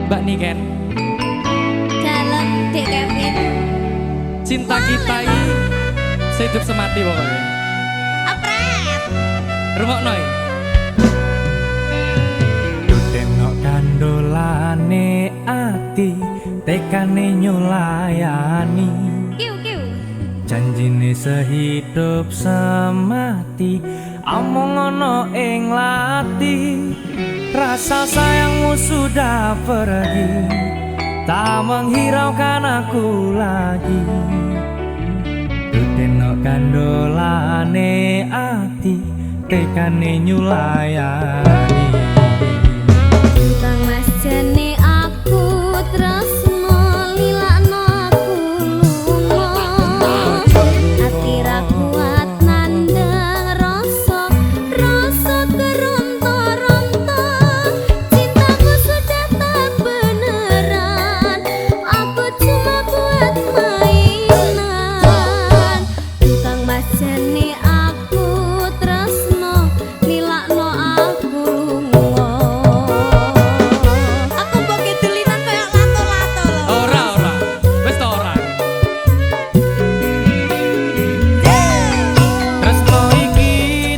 Mbak Niken, Dalam Dek Kevin. cinta kita ini sehidup semati pokoknya. Apret. Rungokno ya. Tenok kandolane ati tekane nyulayani Kiu kiu. janjine sehidup semati among ono ing lati rasa sayangmu sudah pergi tak menghiraukan aku lagi tenok kandolane ati tekane nyulayani. Bang Mas jane aku tresno lilakno aku lunga. Ati ra kuat nandeng rasa keronta-ronta. Cintaku sudah tak beneran. Aku cuma buat mainan. Bang Mas jane aku tresno lilakno aku lunga. Aku mbok kedulinan koyo lato-lato lho. Ora, wis ta ora. Tresno iki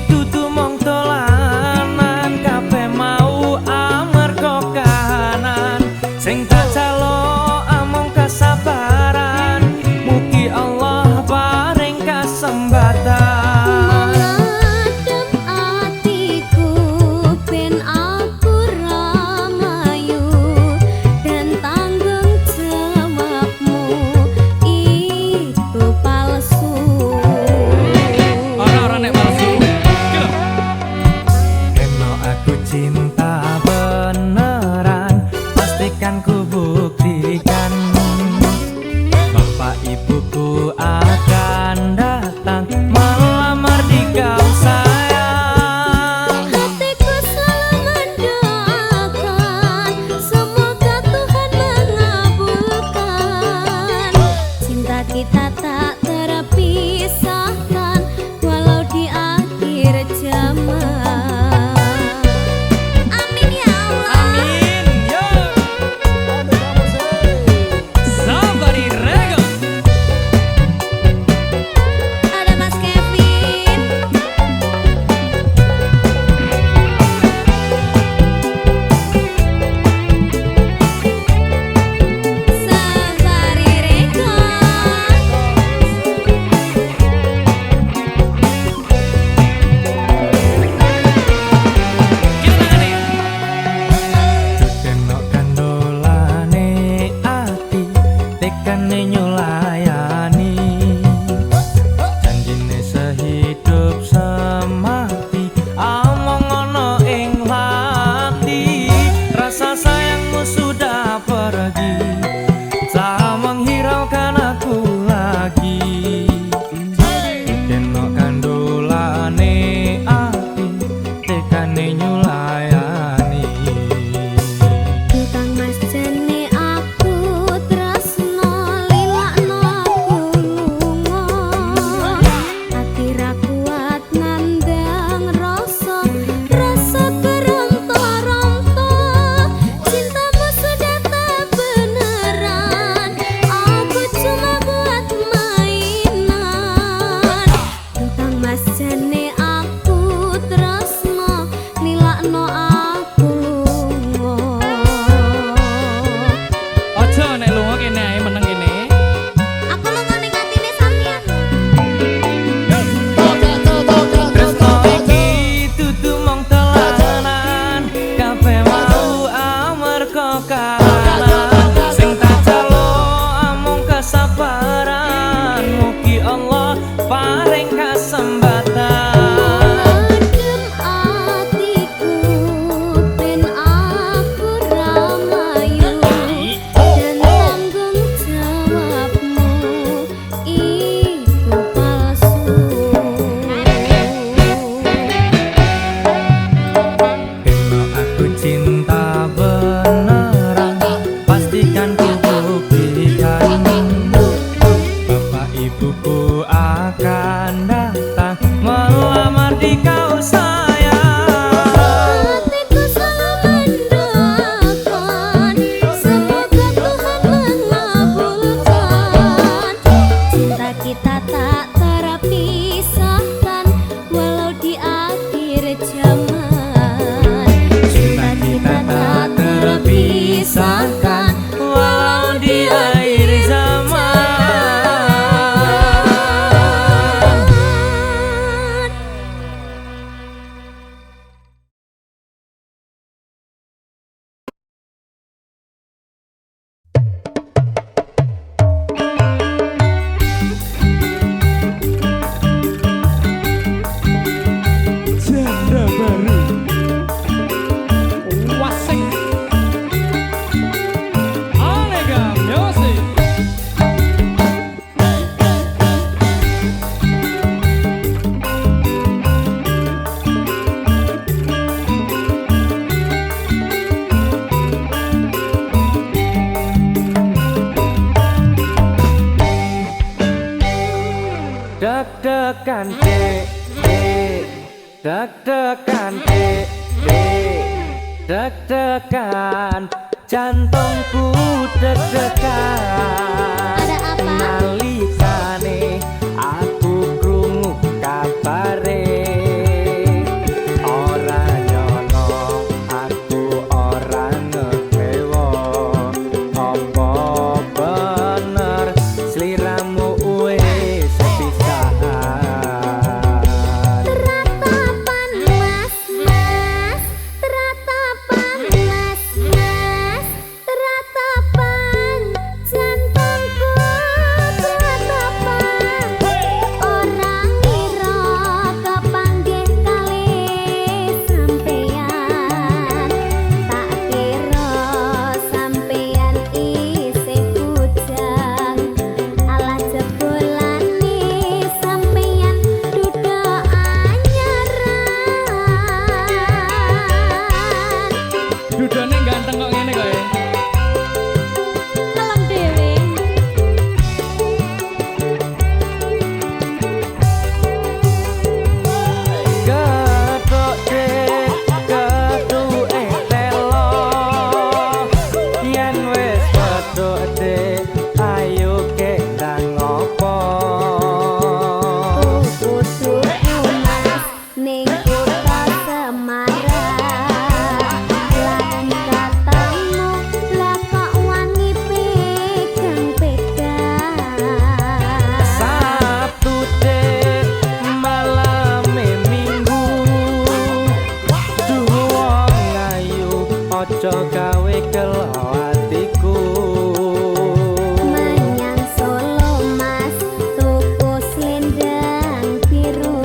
dudu mung dolanan kabeh mau amarga kahanan sing tak calok amung kesabaran mugi Allah paring kesempatan. Mengadem atiku ben aku ramayu dan tanggung jawabmu itu palsu. Ora nek palsu. Iki lho. Eno aku cinta beneran pastikan ku buktikan bapak ibuku akan datang melamar di kau sayang. Hatiku selalu mendoakan semoga Tuhan mengabulkan cinta kita tak terpisahkan walau di akhir zaman. Amin ya Allah. Amin. Yo. Somebody rego. Ada Mas Kevin. Safari Kita tangane. Tenok kandolane ati tekane nyulayani janjine sehidup semati among ono ing lati rasa sayangmu sudah pergi tak menghiraukan aku lagi tenok kandolane ati tekane nyulayani. Bang Mas jane aku tresno lilakno aku lunga. Ati ra kuat nandang rasa keronta-ronta. Cintamu sudah tak beneran. Aku cuma buat mainan. Bang Mas jane aku tresno lilakno aku lunga. Ojo nek lunga kene ae meneng kene. Aku lunga ning atine sampeyan. Tresno iki dudu mung dolanan kabeh mau amarga kahanan sing tak calok amung kesabaran mugi Allah paring kesempatan. Mengadem atiku ben aku ramayu dan tanggung jawabmu itu palsu. Eno aku cinta beneran pastikan ku buktikan bapak ibuku akan datang melamar di kau sayang. Hatiku deg-degan deg-degan jantungku deg-degan Ada apa? nalikane aku krungu kabare ora nyono aku ora ngekewo apa bener sliramu wis pisahan Teratapan mas mas, teratapan mas mas, teratapan jantungku teratapan orang ngira kepanggih kalih sampeyan tak kira sampeyan isih bujang alah jebolane sampeyan duda anyaran Dudone ganteng kok ngene kok ya. ngelem dhewe Ketok dek ketuke telo yen wis ketok dek ayo kendang ngopo kudu mas ning kutha Semarang lan katamu lah kok wangi pegang-pegang Sabtu dek malame minggu wong ayu aja gawe kelo atiku menyang Solo mas tuku slendang biru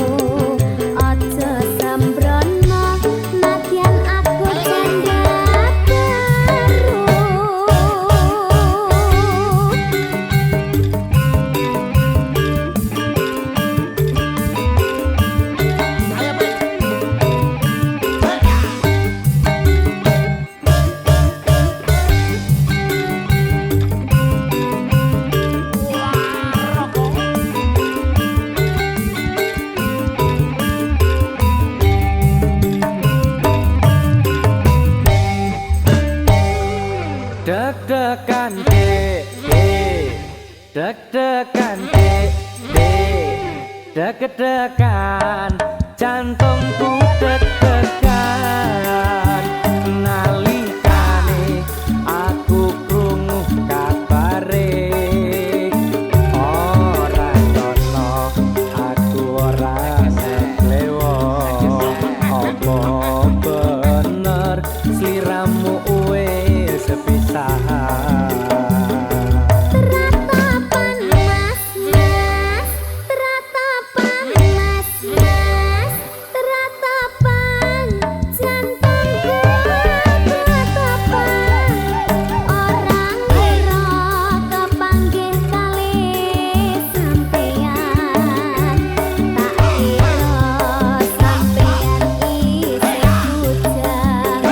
aja sembrono nadyan aku janda baru deg-degan dek deg-degan deg-degan jantungku deg-degan nalikane aku krungu kabare ora nyono aku ora seklewo apa bener sliramu wis pisahan Teratapan mas mas, teratapan mas mas, teratapan jantungku teratapan orang ngira kepanggih kalih sampeyan tak kira sampeyan isih bujang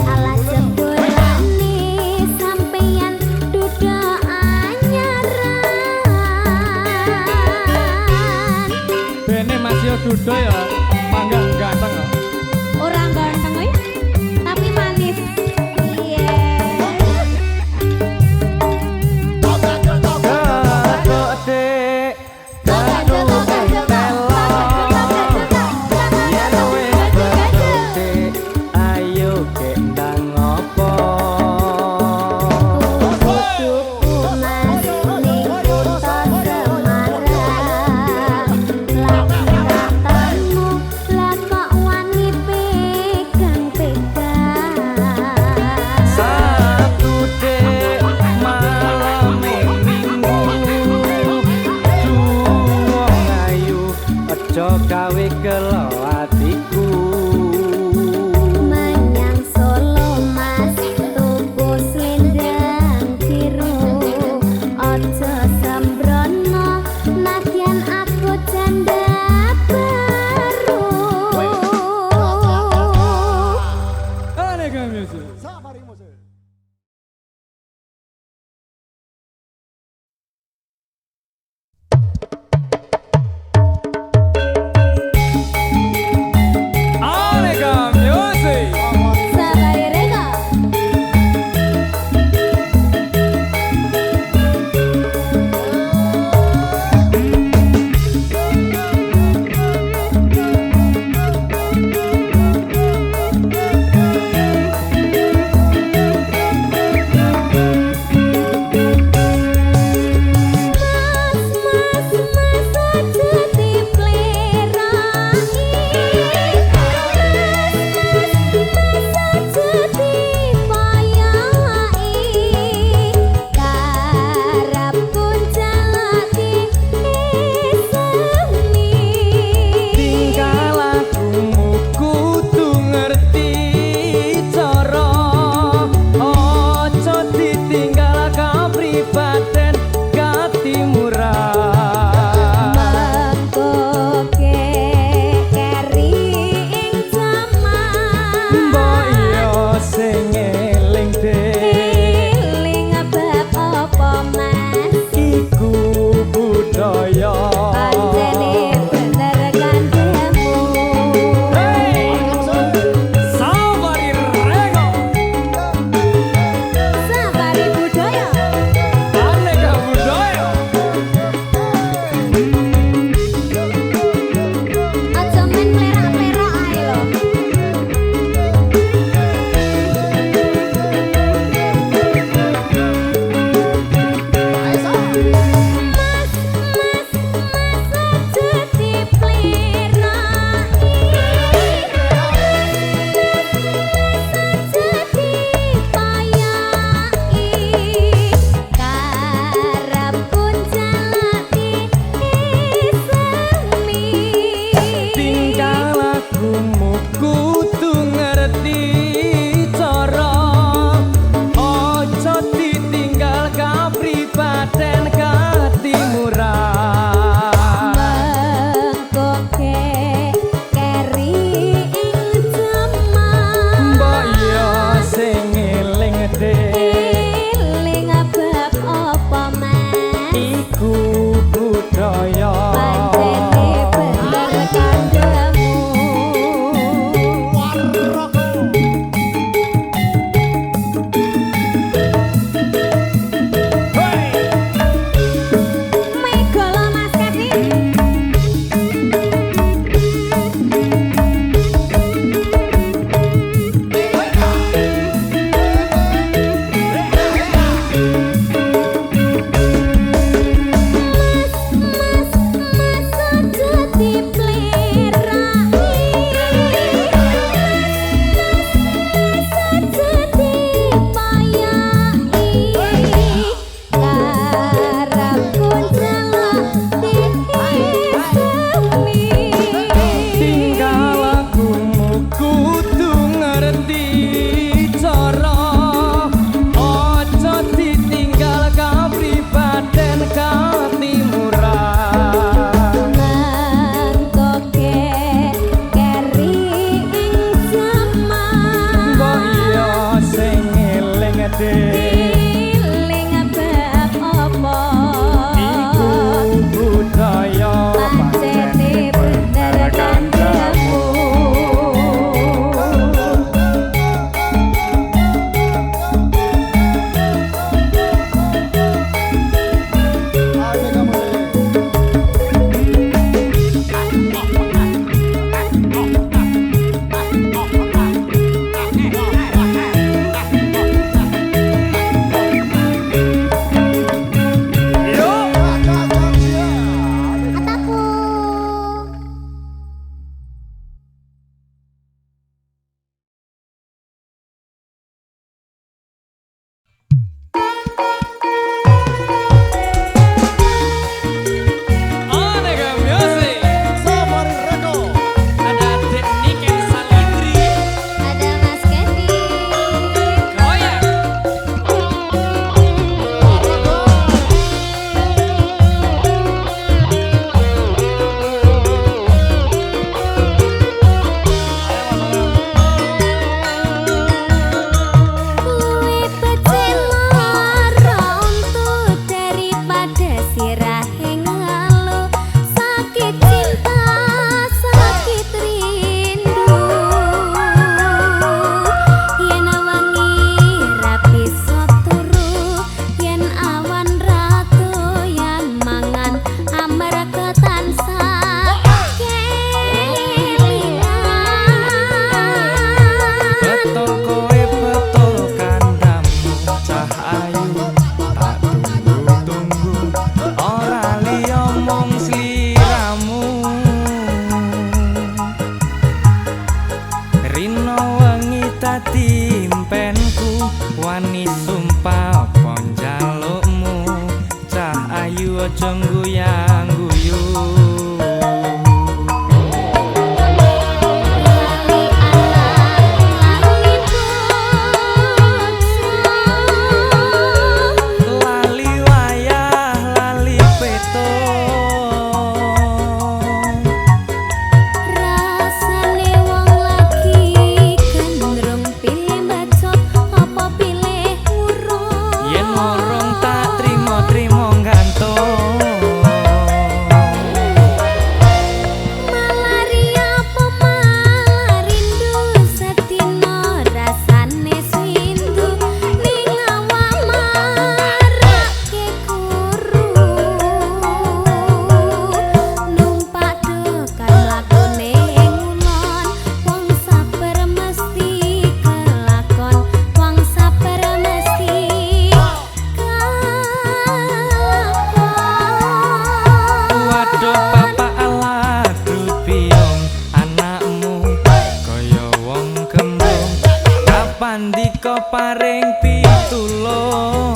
alah jebolane sampeyan duda anyaran Bene Mas yo duda ya, panggang ganteng kok. orang ganteng oi tapi manis iya Ketok dek ketuke telo yen wis ketok dek ayo kendang ngopo tuku mas ning kutha Semarang lagi katamu lah kok wangi pegang-pegang Sabtu dek malame minggu wong ayu aja gawe kelo atiku menyang Solo mas tuku slendang biru aja sembrono nadyan aku janda baru Aneka music. aja guyang-guyu. Lali wayah lali peto Rasane wong lagi gandrung pilih bacot apa pilih urung. yen urung tak trimo-trimo gantung. Malaria apa marindu setino rasane swindu ning awak marake guru numpak tekan lakone ngulon wong sabar mesti kelakon wong sabar mesti Waduh papa aladu piung anakmu kaya wong kembung kapan diko paring pitulung.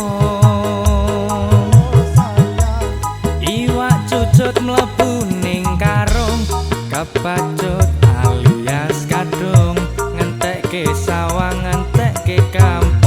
Iwak cucut mlebu ning karung kepacut alias kadung ngentekke sawang ngentekke kampung.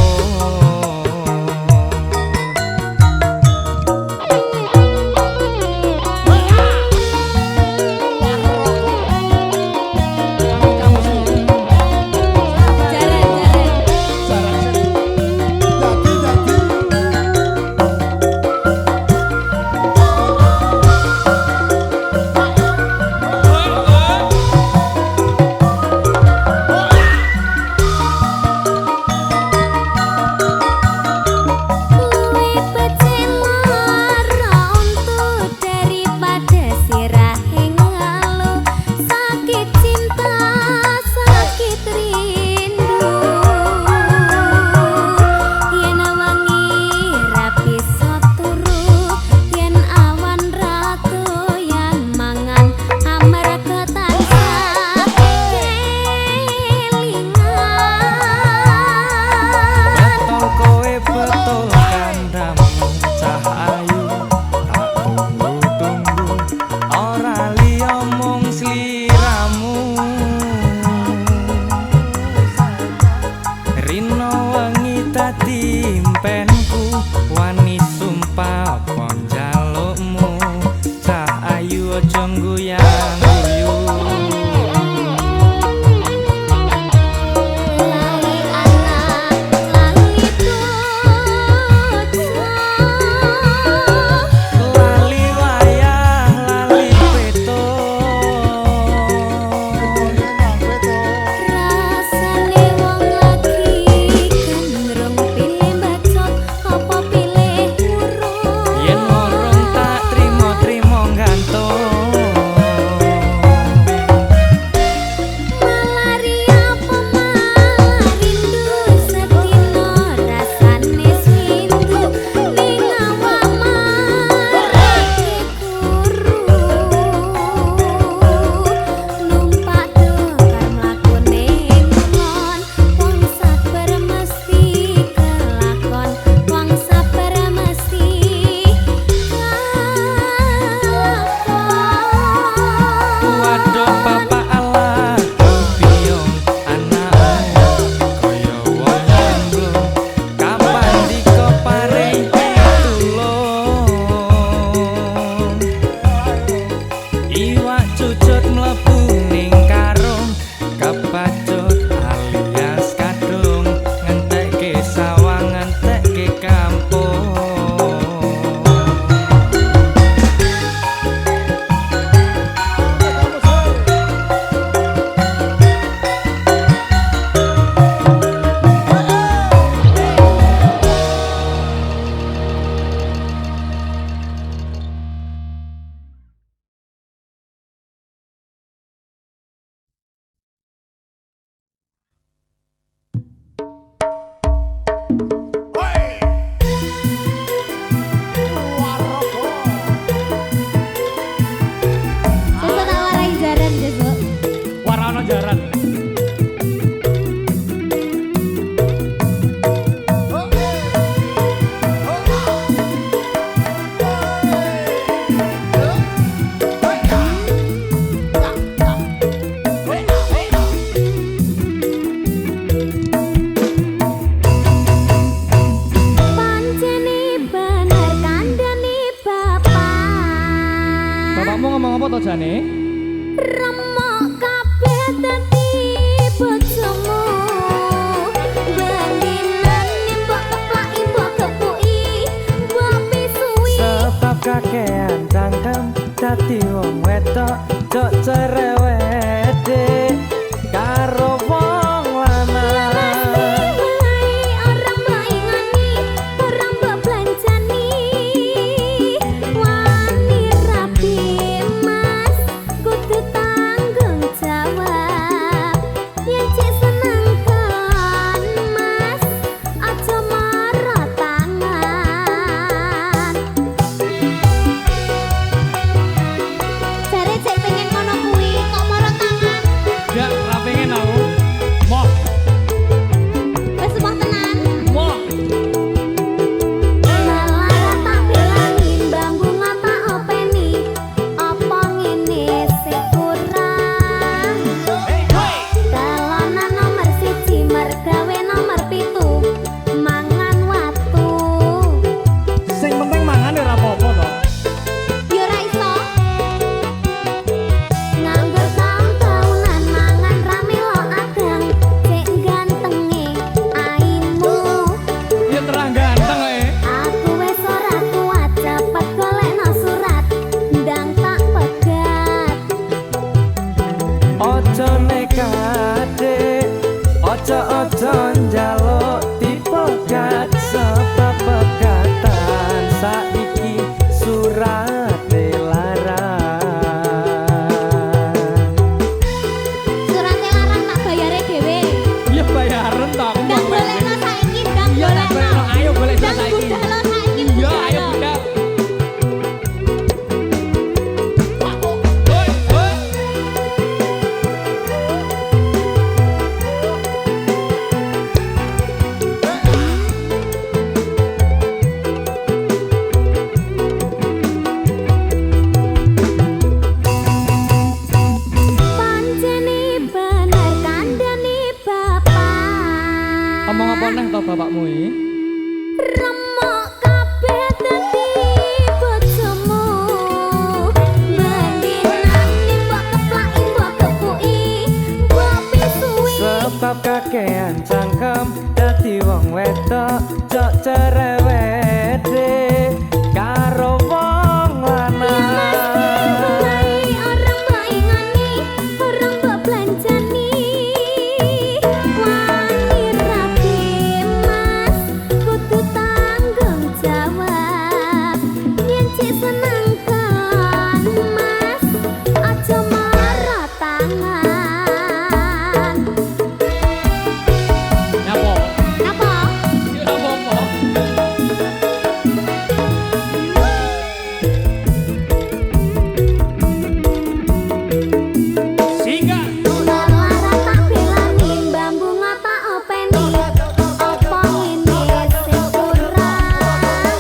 Luwih becik lara untuk daripada sirahe ngalu sakit cinta sakit rindu yen wangi rapi turu yen awan ratu yen mangan amarga tansah kelingan. Betul kowe betul kandamu cahayu tak tunggu-tunggu ora liya mung sliramu. Rino wengi dadi impenku wani sumpah apa njalukmu cahayu aja guyang-guyu. Lali anak lali bocah Lali wayah lali peto rasane wong lagi gandrung pilih bacot apa pilih urung. yen urung tak trimo-trimo gantung. Malaria apa marindu setino rasane swindu ning awak marake guru numpak tekan lakone ngulon wong sabar mesti kelakon wong sabar mesti Waduh papa aladu piung anakmu kaya wong kembung kapan diko paring pitulung. Iwak cucut mlebu ning karung kepacut alias kadung ngentekke sawang ngentekke kampung. Sesuk tak warai jaran sesuk. Warana jaran. nekate ojo njaluk dipegat sebab pegatan saiki surat Surat larang tak bayare dhewe. Iya bayaran tak aku Ndang mau golekno saiki, ndang Iya tak golekno. boleh ayo boleh Ndang saiki. budalno saiki. Iya ayo budalno. budak. Hoi. Pancene bener kandhane bapak. Ngomong apa neh to bapakmu iki? Remuk kabeh dadi bojomu. Bendinane mbok keplaki mbok kepuki, mbok pisui. sebab kakean cangkem dadi wong wedok jok cerewete karo wong lanang Orang baingani, orang mbok belanjani. Wani rapi mas, kudu tanggung jawab. Yen cik seneng kan mas, aja marah tangan. Nyapa? Napa? Ya apa-apa. Singa. Lara tak belani, bambu ngata openi. Apa ngene sing kurang?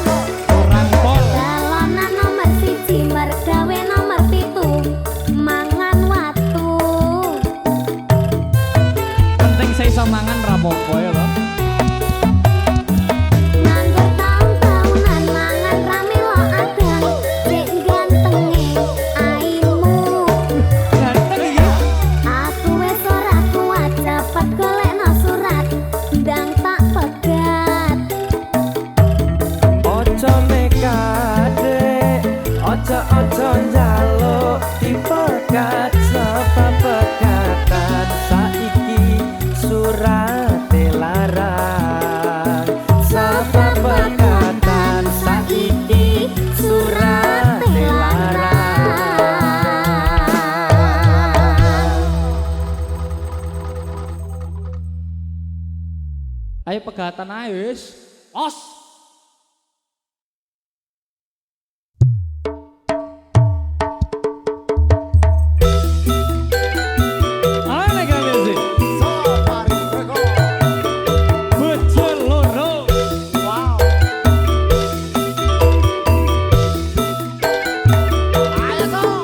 Orang pol. Dalanan nomor 1 mergawe nomor 7 mangan watu. Penting saya iso mangan rapopo ya lho. Nganggur taun-taunan mangan rame lo adang. Cek gantenge aimu. Ganteng iki. Aku wis ora kuat cepet golekno surat ndang tak pegat. ojo nekate ojo njaluk dipegat sebab pegatan saiki surat larang sebab pegatan saiki surat larang Ayo pegatan ae wis. Os. Ana kalian sih. Bocor loro. Wow. Ayo toh.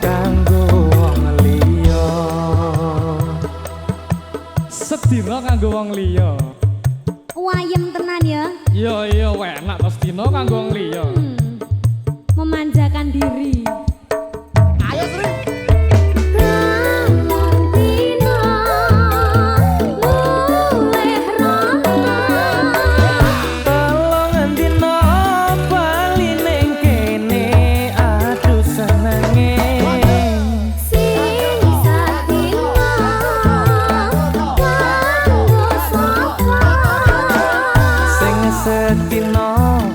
kanggo wong liya. Sedina kanggo wong liya. Wayem tenan ya. Iya enak to sedina kanggo wong liya. Memanjakan diri. Ayo Sri. Setino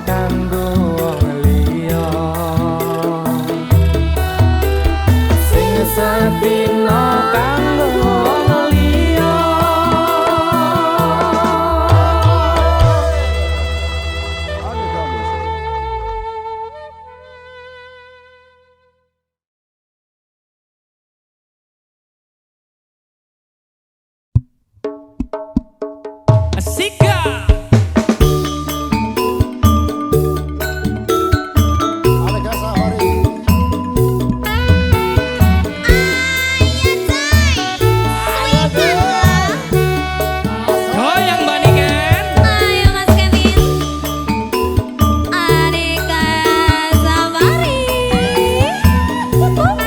kanggo wong liya. Sing setino kanggo wong liya. Asika. Alega Sahari. Goyang bandingan. Ayo Mas Kevin. Aneka Safari. Masuk.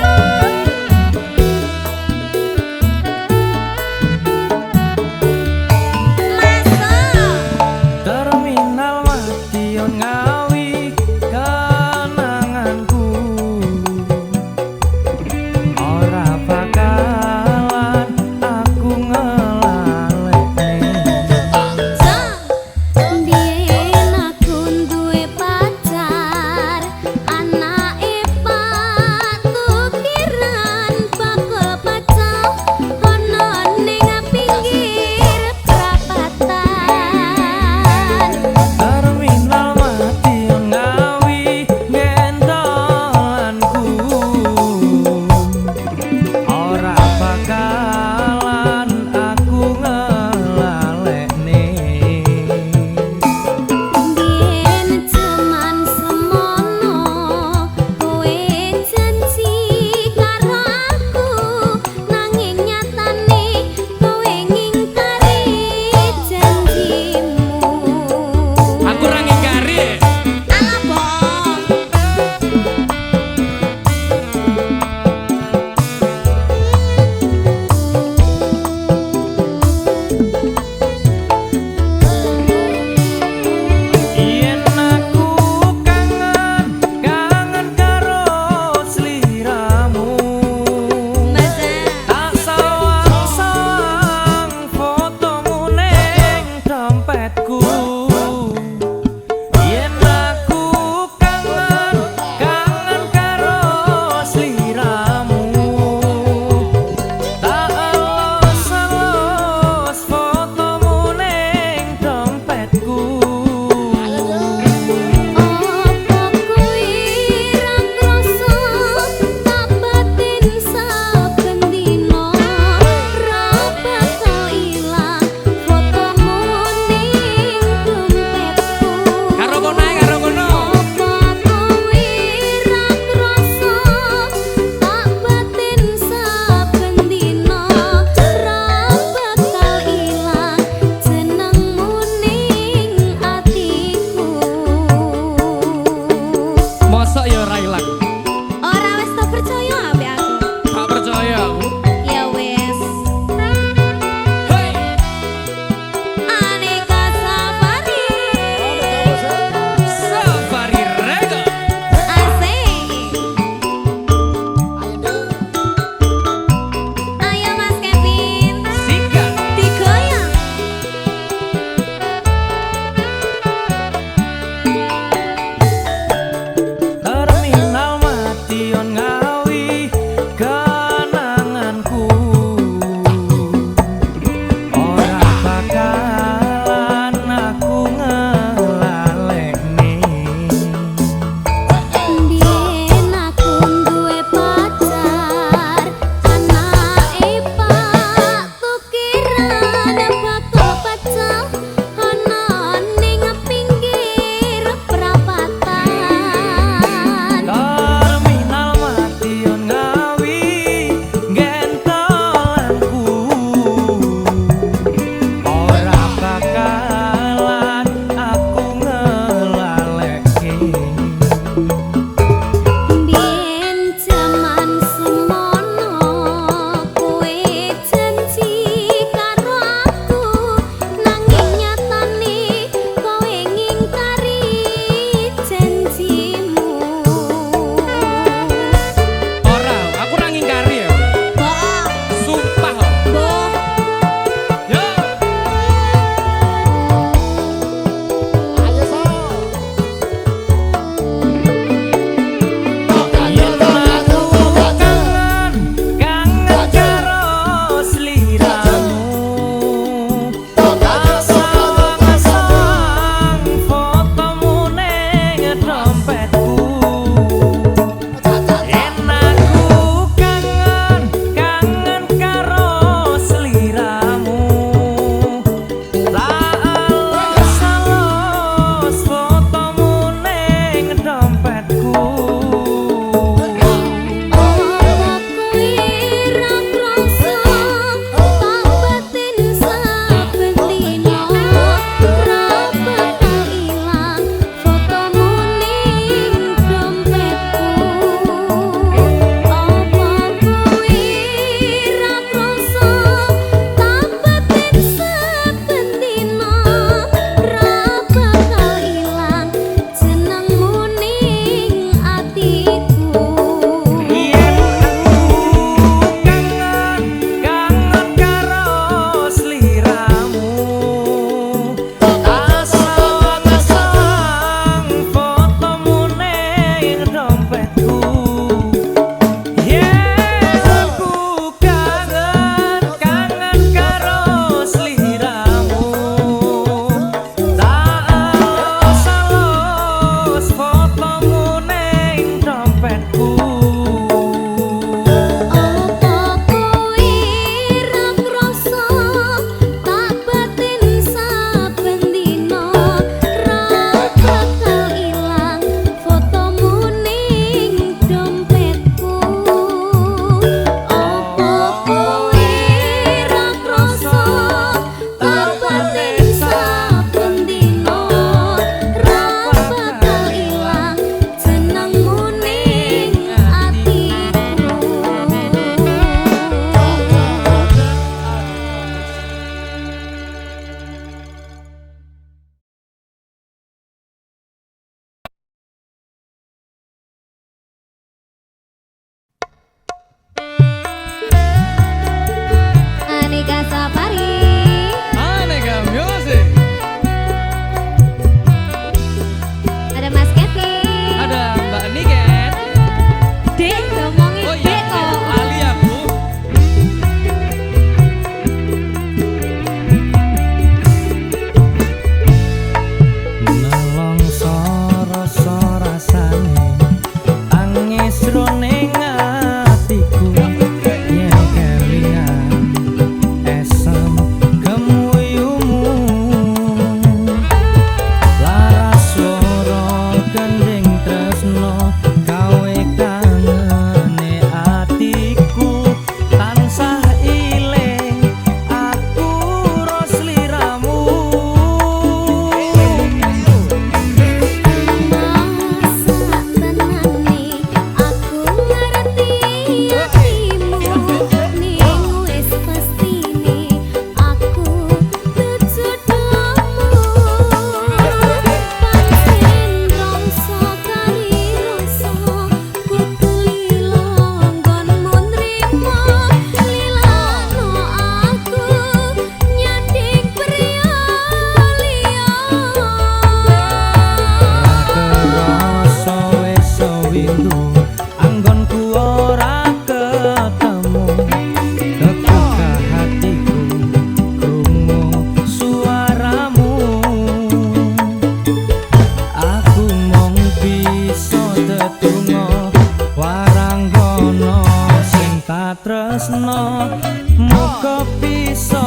tresno muga bisa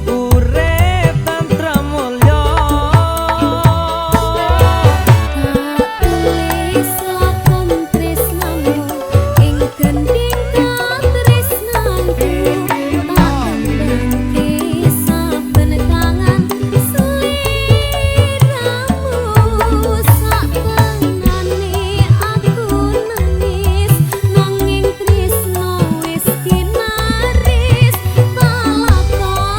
urip tantrem mulya tulis lakon tresnamu ing gending katresnanku tak kendangke saben kangen sliramu satenane aku nangis nanging tresno wis kinaris tak lakoni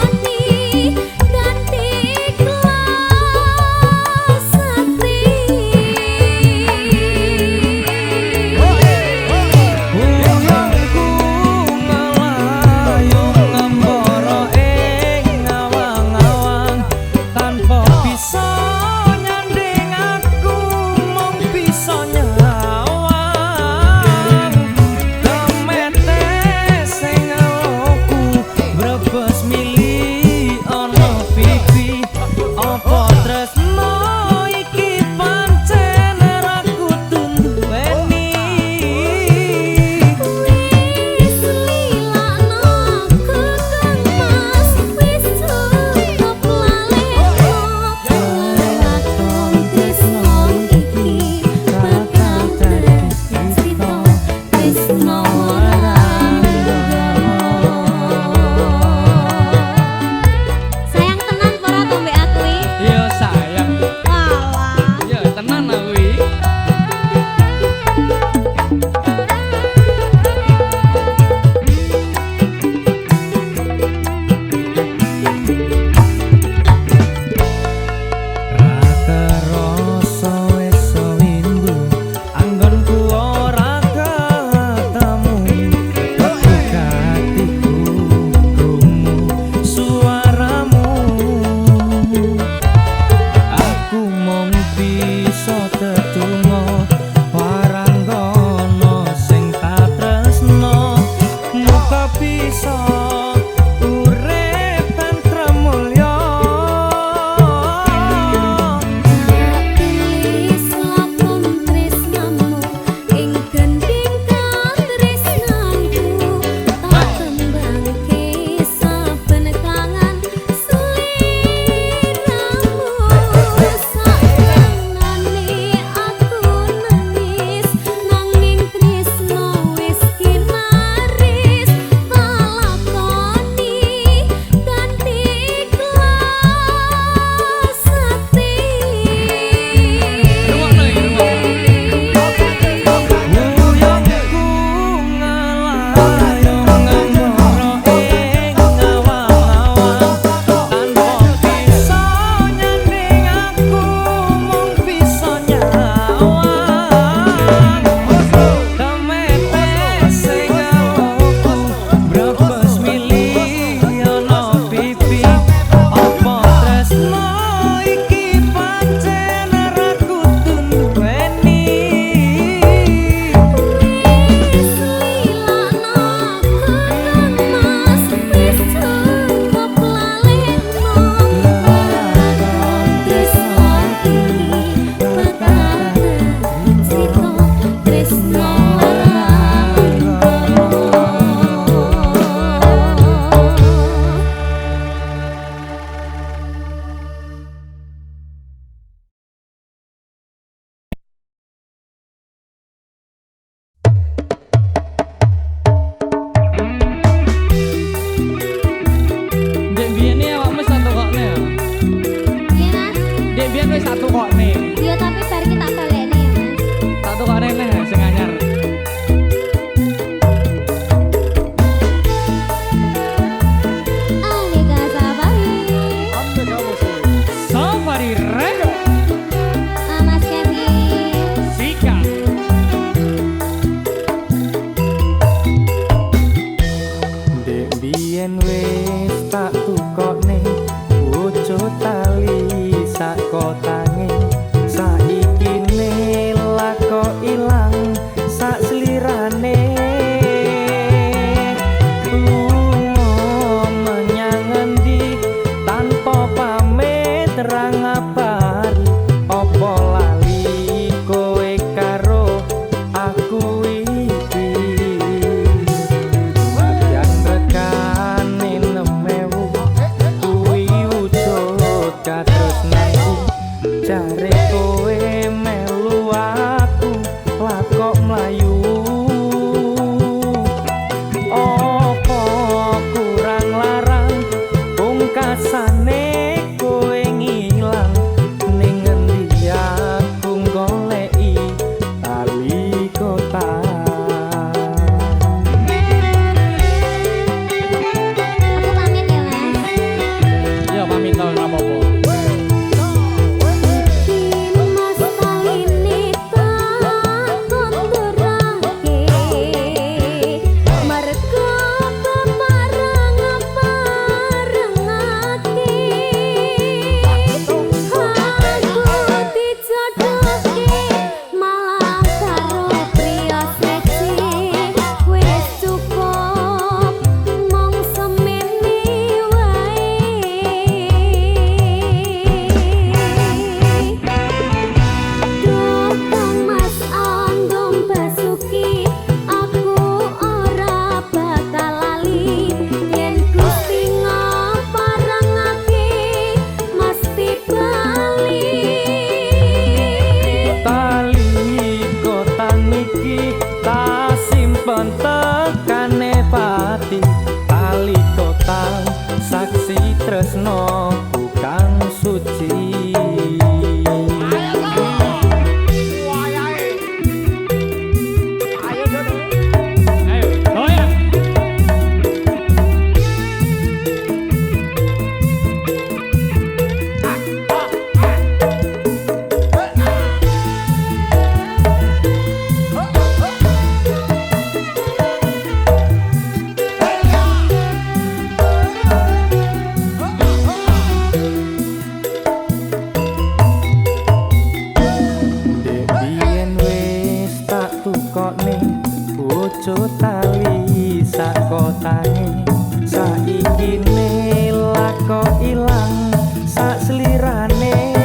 lakotane saiki ne lako ilang sak slirane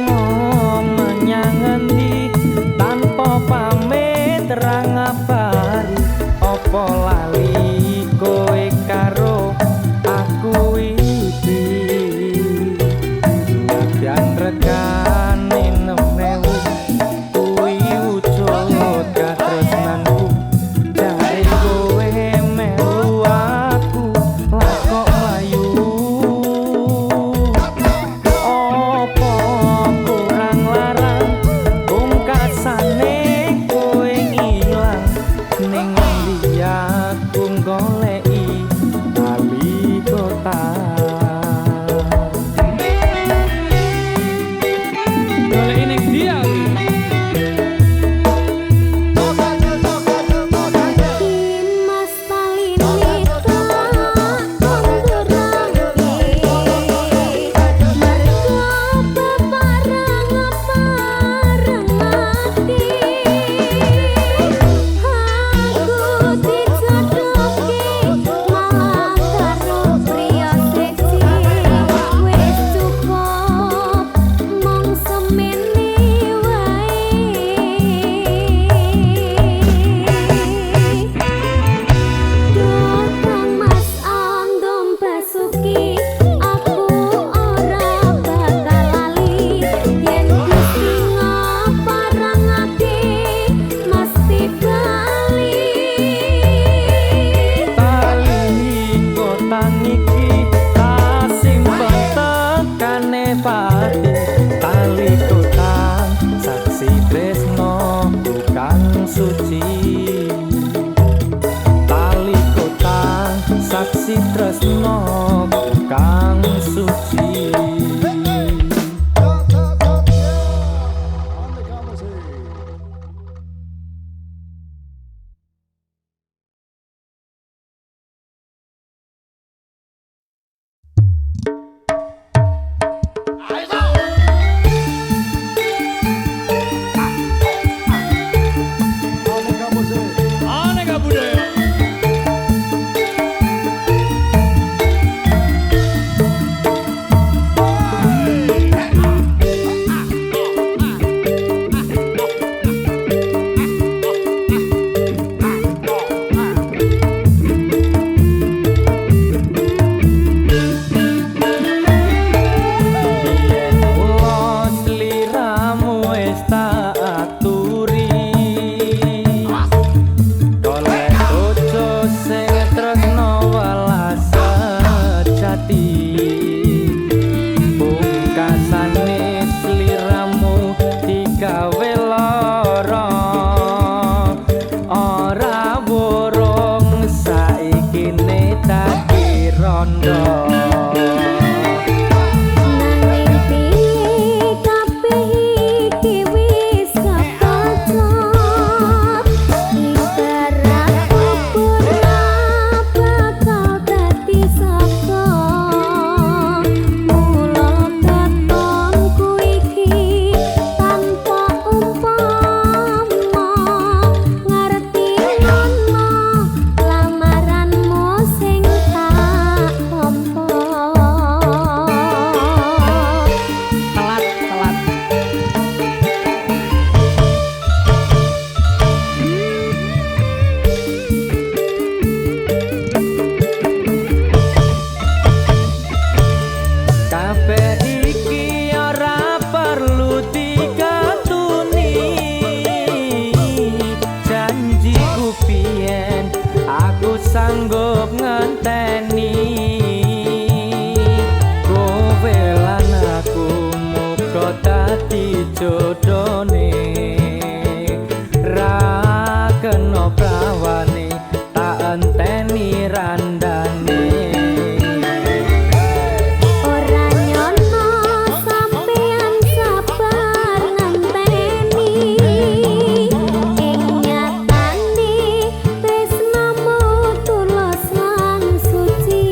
lunga menyang endi tanpa pamit terang ngabari apa lali kowe karo aku iki yang regane nemewu kuwi wujud katresnanku jare kowe melu aku lakok mlayu apa kurang larang pungkasane kowe ngilang ning endi aku goleki bali kota Boleh ini dia. Mas palinita menggerangi mergo bebareng-bareng ati aku dijodohke malah karo priya seksi wis cukup mong semene wae Dokang Mas andom basuki aku ora bakal lali yen Gusti ngaparang ati mesti bali tali kotang iki tak simpen tekane pati tali kotang saksi tresno kang suci tali kotang saksi tresno kang suci Aneka budaya. Yen kula sliramu wis tak aturi golek bojo sing tresno welas sejati pungkasane sliramu digawe lara ora burung saiki ne dadi rondo nanging piye kabeh iki wis kepacot ibarat kubur bakal dadi saka mula katonku iki tanpa umpama ngerti ono lamaranmu sing tak tampa telat kabeh iki ora perlu dikatuni janjiku piyen aku sanggup ngenteni kowe lan aku muga dadi jodone ra kena prawane tak enteni randane ora nyono sampean sabar ngenteni ing nyatane tresnamu tulus lan suci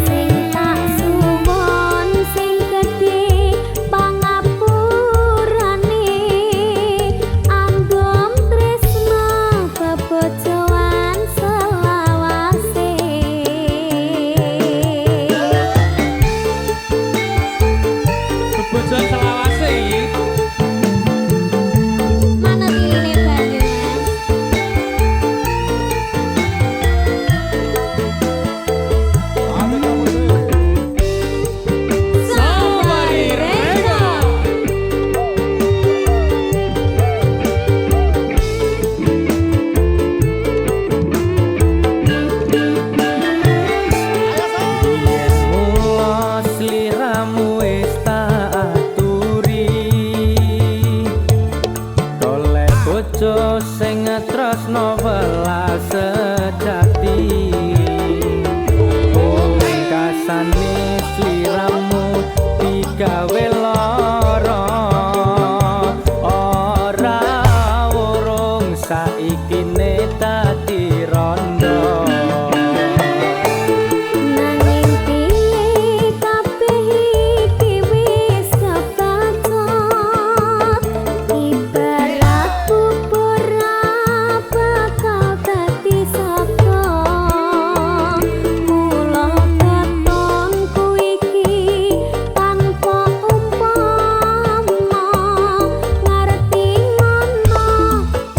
sing tak suwon sing gedhe pangapurane anggom tresna bojo sing tresno welas sejati kasane sliramu digawe lara ora urung saikine dadi rondo nanging piye kabeh iki wis kepacut ibarat bubur bakal dadi saka kula katonku iki tanpa umpama ngerti ngono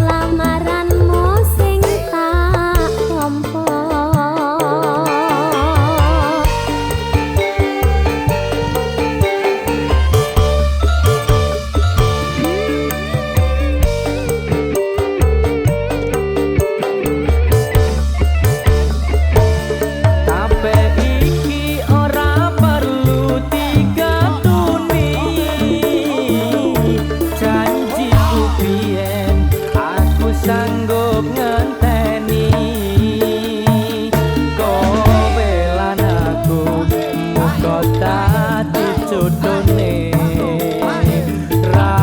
lamaranmu sing tak tampa. kabeh iki ora perlu digatuni janjiku biyen aku sanggup ngenteni kowe lan aku muga dadi jodhone ra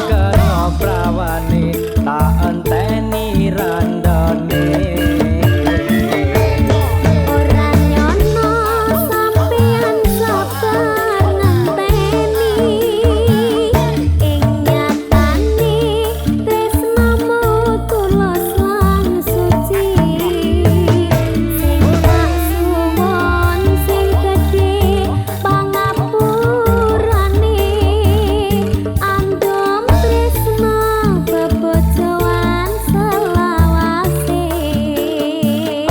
kena prawane tak enteni randane Ora nyono sampeyan sabar ngenteni ing nyatane tresnamu tulus lan suci sing tak suwon sing gedhe pangapurane andom tresna bebojoan selawase.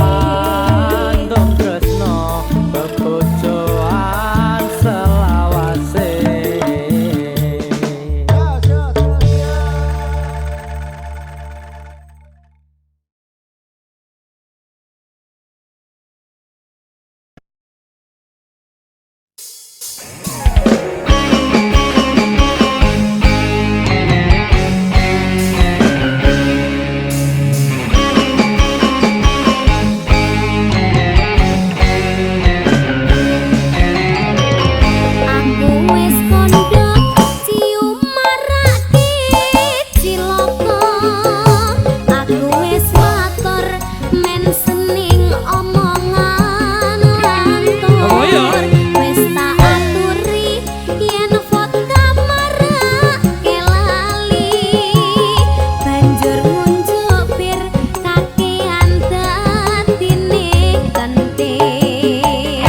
Andom tresno bebojoan selawase Aku wis kandha cium marake cilaka aku wis matur men sening omongan lantur Oh, iya? wis tak aturi yen vodka marake lali banjur ngunjuk bir kakean dadine kenting.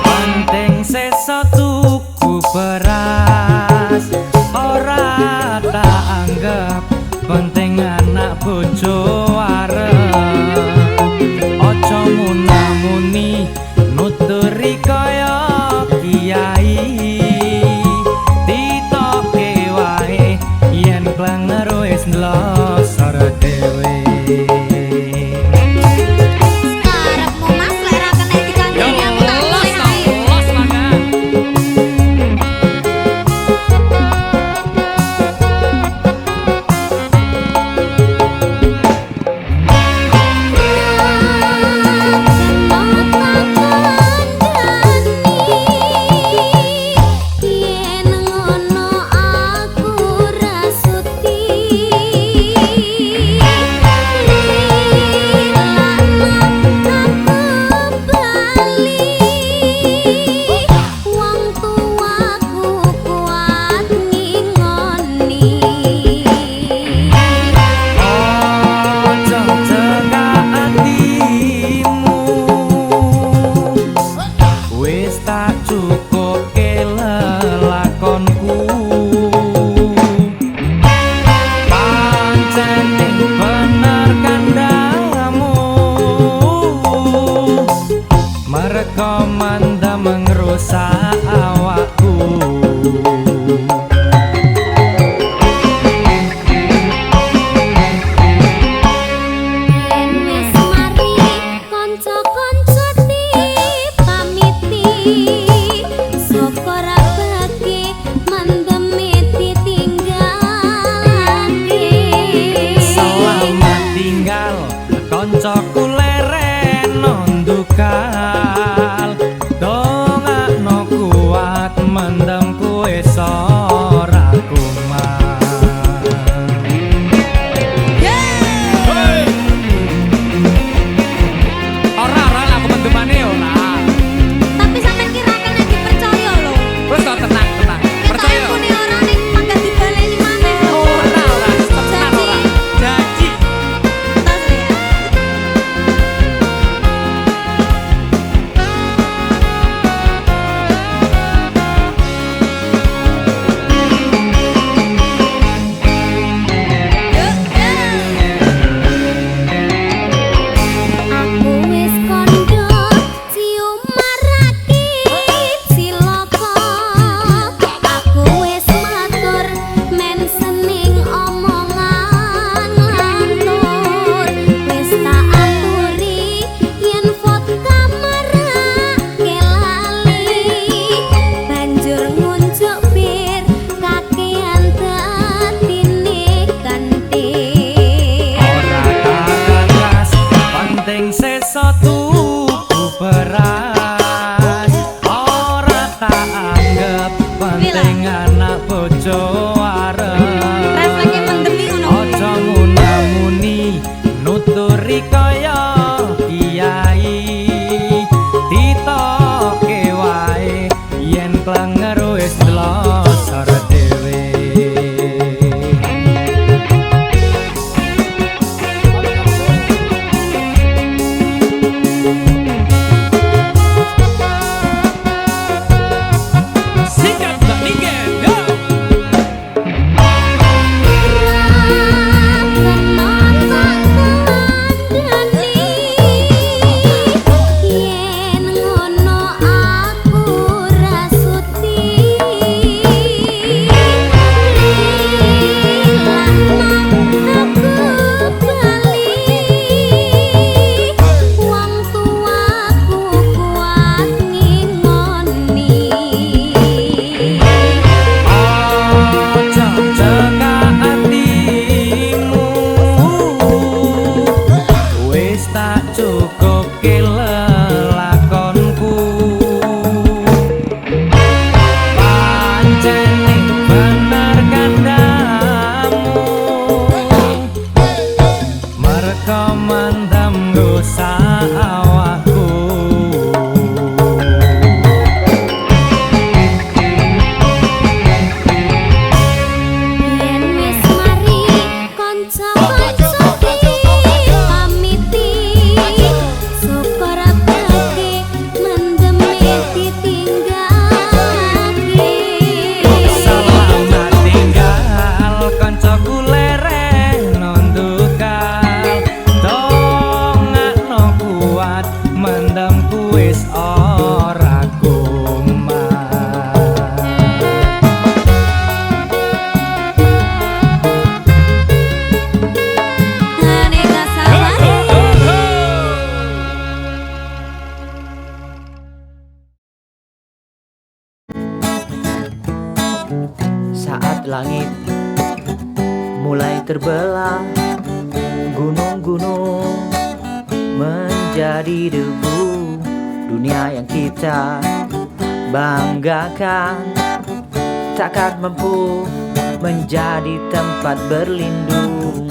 penting sesa tuku beras ora tak anggap penting anak bojo arep aja munamuni nuturi kaya kiai ditoke wae yen klenger wis nlosor dhewe Karepmu Mas lek ra kena dikandani aku tak boleh ae. los mangan. langit mulai terbelah, gunung-gunung menjadi debu. Dunia yang kita banggakan takkan mampu menjadi tempat berlindung.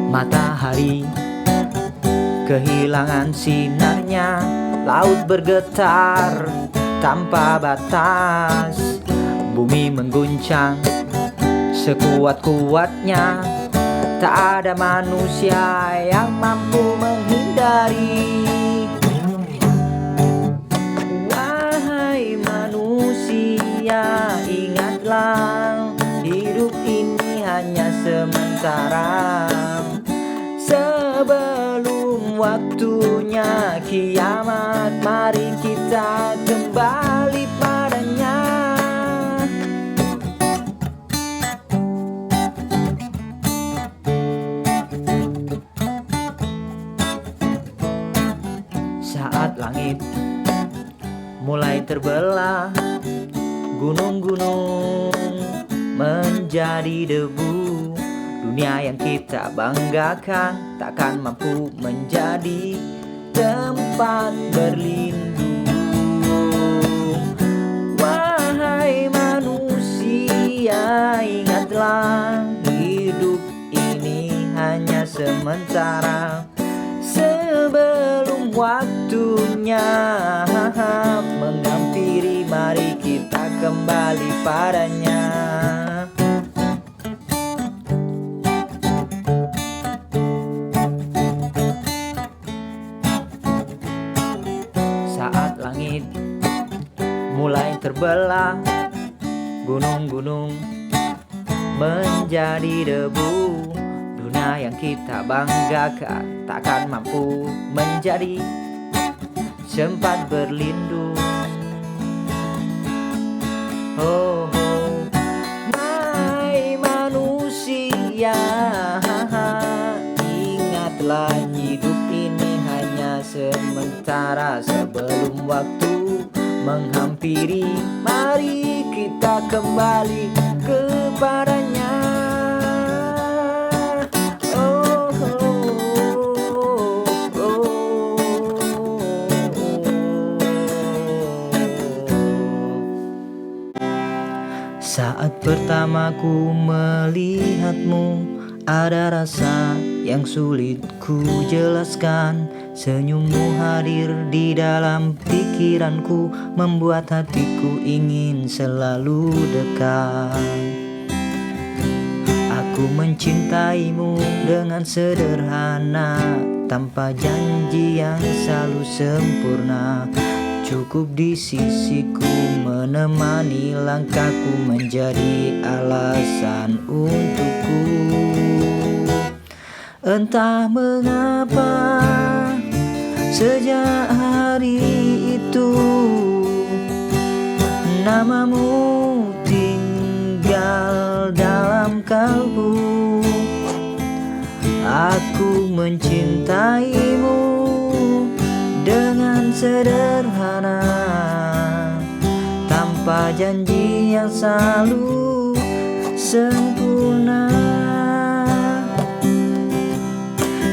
Matahari kehilangan sinarnya, laut bergetar tanpa batas, bumi mengguncang sekuat-kuatnya, tak ada manusia yang mampu menghindari. Wahai manusia, ingatlah hidup ini hanya sementara. Sebelum waktunya kiamat, mari kita kembali padanya. Saat langit mulai terbelah, gunung-gunung menjadi debu. Dunia yang kita banggakan takkan mampu menjadi tempat berlindung. Wahai manusia, ingatlah hidup ini hanya sementara. Sebelum waktunya menghampiri, mari kita kembali padanya. Saat langit mulai terbelah, gunung-gunung menjadi debu. Dunia yang kita banggakan takkan mampu menjadi tempat berlindung. Oh, oh. Hai manusia, ingatlah hidup ini hanya sementara. Sebelum waktu menghampiri, mari kita kembali kepadanya. Saat pertama ku melihatmu, ada rasa yang sulit ku jelaskan. Senyummu hadir di dalam pikiranku, membuat hatiku ingin selalu dekat. Aku mencintaimu dengan sederhana, tanpa janji yang selalu sempurna. Cukup di sisiku menemani langkahku, menjadi alasan untukku. Entah mengapa sejak hari itu namamu tinggal dalam kalbu. Aku mencintaimu dengan sederhana, tanpa janji yang selalu sempurna.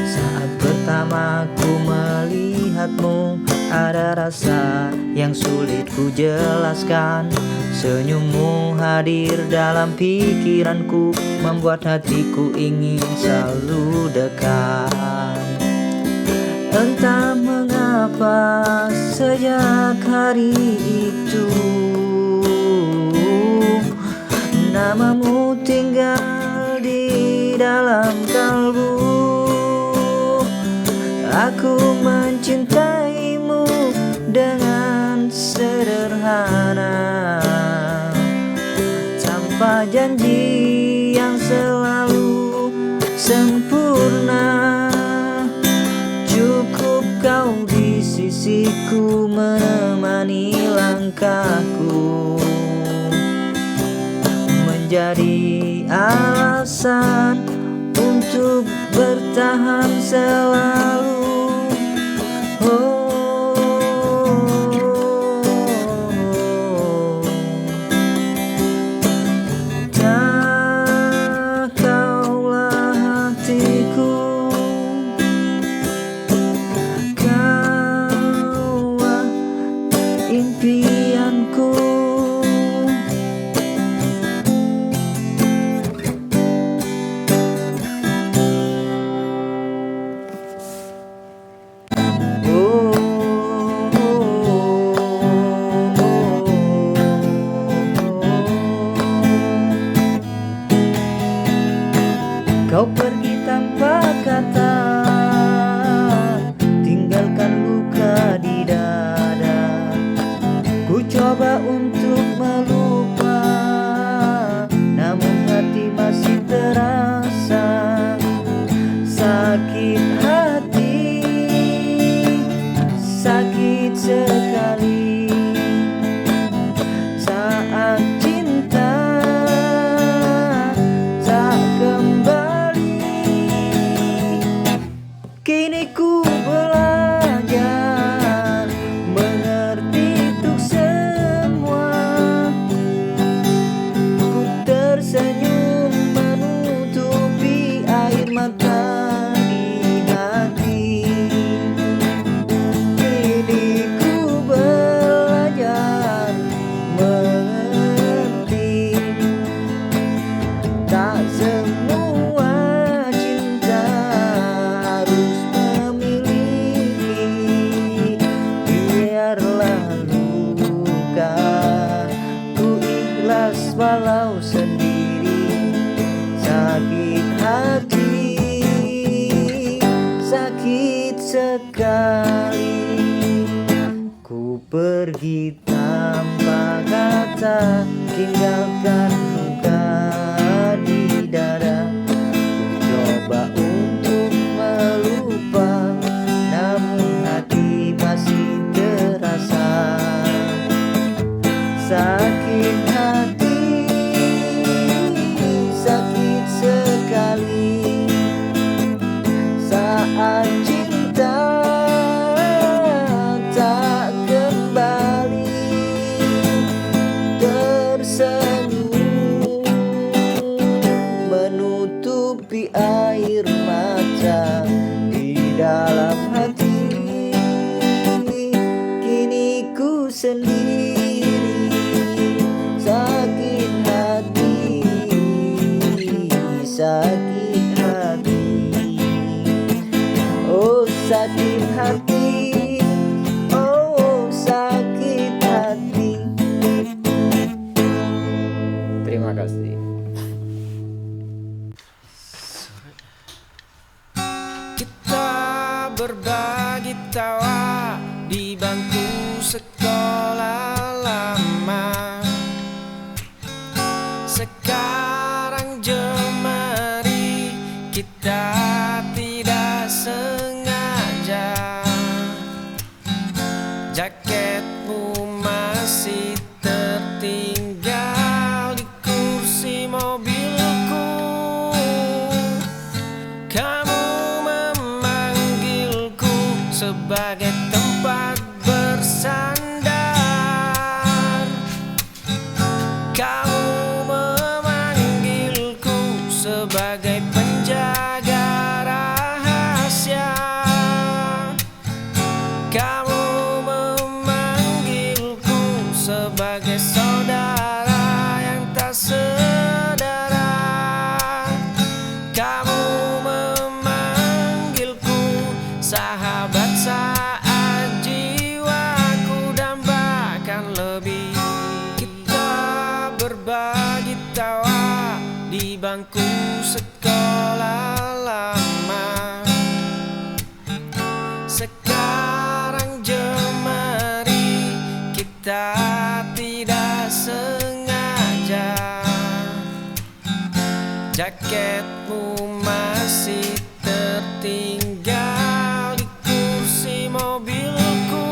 Saat pertama ku melihatmu, ada rasa yang sulit ku jelaskan. Senyummu hadir dalam pikiranku, membuat hatiku ingin selalu dekat. Entah mengapa sejak hari itu namamu tinggal di dalam kalbu. Aku mencintaimu dengan sederhana, tanpa janji yang selalu sempurna. Cukup kau di sisiku menemani langkahku, menjadi alasan untuk bertahan selalu. Tak kaulah hatiku, kaulah impianku. Kau pergi tanpa kata, tinggalkan luka di dada. Ku coba untuk melupa, namun hati masih terasa sakit hati, sakit sekali saat cinta tak kembali. Kini ku belajar mengerti untuk semua. Ku tersenyum menutupi air mata di hati. Kini ku belajar mengerti, tak semua cinta harus memiliki. Biarlah luka, ku ikhlas walau sendiri. Sakit hati, sakit sekali. Ku pergi tanpa kata, tinggalkan luka di dada. Ku coba untuk melupa, namun hati masih terasa sakit hati, sakit sekali saat cinta tak kembali. Tersenyum menutupi air mata di dalam hati. Kini ku sendiri, sakit hati, sakit hati. Oh sakit hati, oh sakit hati. Terima kasih. Kita berbagi tawa di bangku sekolah lama. Sekarang jemari kita tidak sengaja. Jaketmu masih tertinggal di kursi mobilku. Kamu memanggilku sebagai tempat bersandar. Kamu memanggilku sebagai penjaga rahasia. Kamu memanggilku sebagai saudara yang tak saudara. Kamu memanggilku sahabat saat jiwaku dambakan lebih. Kita berbagi tawa di bangku sekolah lama. Sekarang jemari kita tidak sengaja. Jaketmu masih tertinggal di kursi mobilku.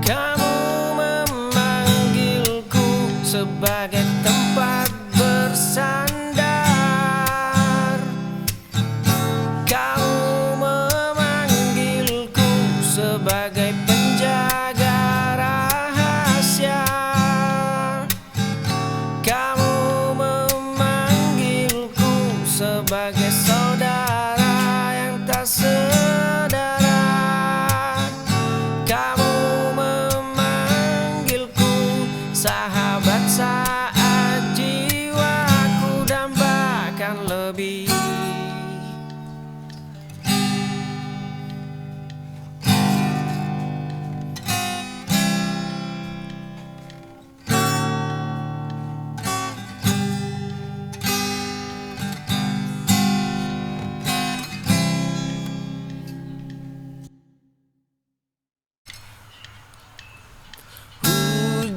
Kamu memanggilku sebagai tempat bersandar. Kamu memanggilku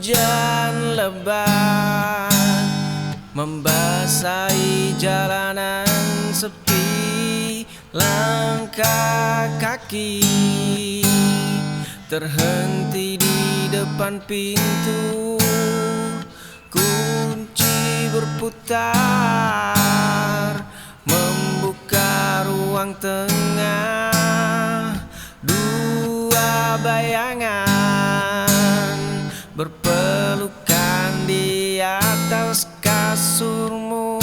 Hujan lebat membasahi jalanan sepi, langkah kaki terhenti di depan pintu, kunci berputar membuka ruang tengah, dua bayangan berpelukan di atas kasurmu.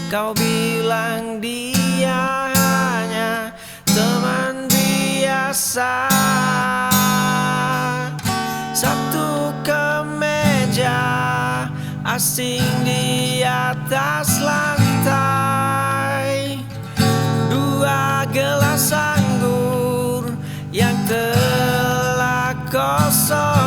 Kau bilang dia hanya teman biasa. Satu kemeja asing di atas lantai, dua gelas anggur yang telah kosong,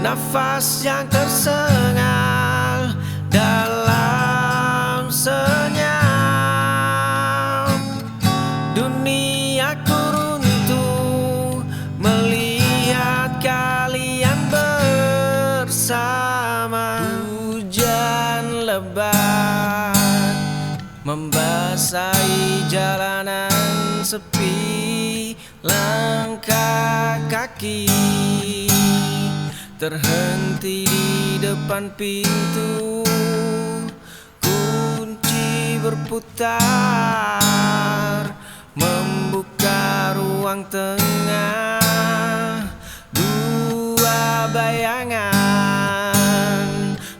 nafas yang tersengal dalam senyap. Duniaku runtuh melihat kalian bersama. Hujan lebat membasahi jalanan sepi, langkah kaki terhenti di depan pintu, kunci berputar membuka ruang tengah, dua bayangan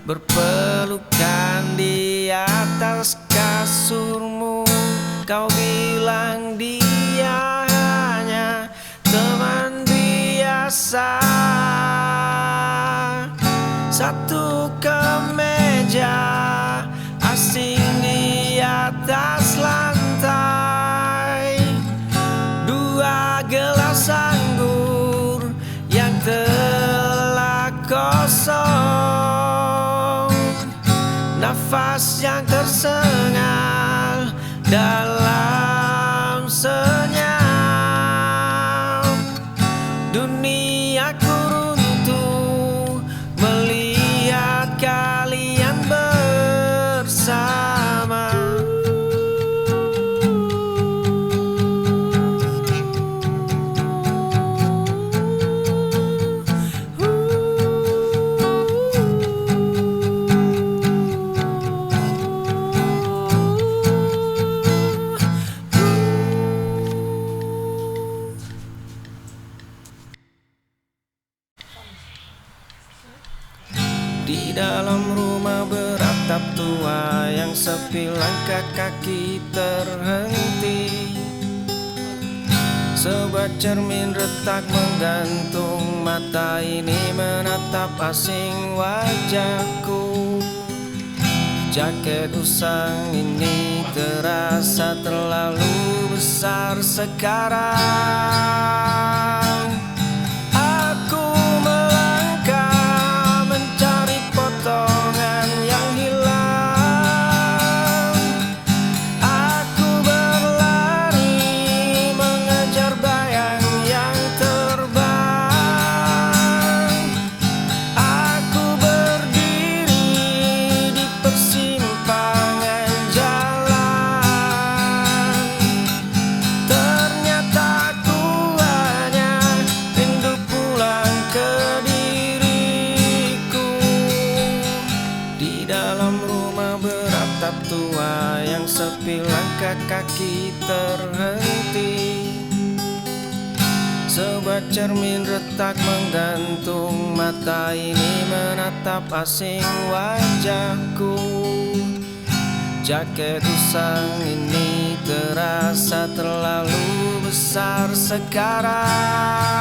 berpelukan di atas kasurmu. Kau bilang dia hanya teman biasa. Satu kemeja asing di atas lantai, dua gelas anggur yang telah kosong, nafas yang tersengal dalam senyap. Duniaku runtuh melihat kalian bersama. Di dalam rumah beratap tua yang sepi, langkah kaki terhenti. Sebuah cermin retak menggantung, mata ini menatap asing wajahku. Jaket usang ini terasa terlalu besar sekarang. Aku melangkah mencari potongan yang hilang. Aku berlari mengejar bayang yang terbang. Aku berdiri di persimpangan jalan. Ternyata aku hanya rindu pulang ke diriku. Di dalam rumah beratap tua yang sepi, langkah kaki terhenti. Sebuah cermin retak menggantung, mata ini menatap asing wajahku. Jaket usang ini terasa terlalu besar sekarang.